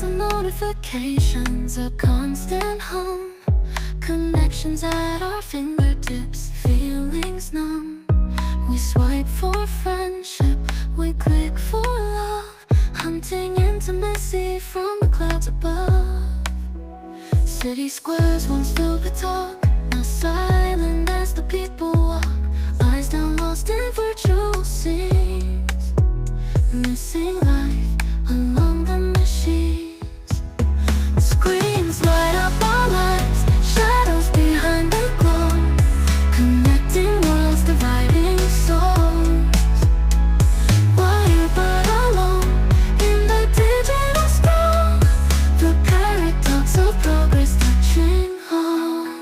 Notifications, a constant hum, connections at our fingertips, feelings numb. We swipe for friendship, we click for love, hunting intimacy from the clouds above. City squares once filled with talk, now silent as the people walk, eyes down lost in virtual scenes, missing life along the machine. Screens light up our lives, shadows behind the glow, connecting worlds, dividing souls. Wired but alone in the digital sprawl, the paradox of progress touching home.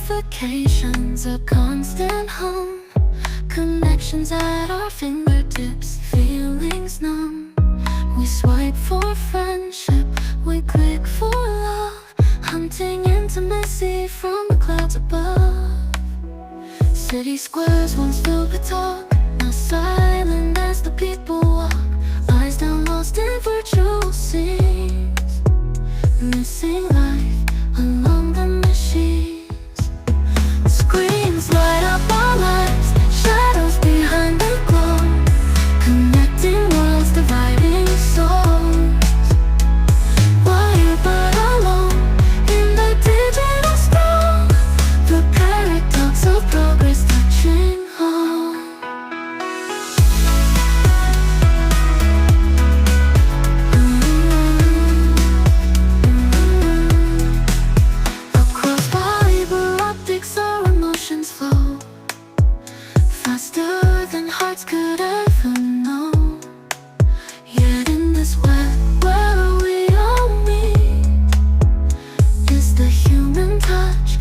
Notifications, a constant hum. Connections at our fingertips, feelings numb. We swipe for friendship, we click for love. Hunting intimacy from the clouds above. City squares once filled with talk, now silent as the people walk. Eyes down lost in virtual scenes, missing life along the machines. Screens light up our lives, shadows behind the glow. Connecting worlds, dividing souls. Wired but alone in the digital sprawl. The paradox of progress touching home. Across fiber optics our emotions flow, faster than hearts could ever know. Yet in this web where we all meet is the human touch,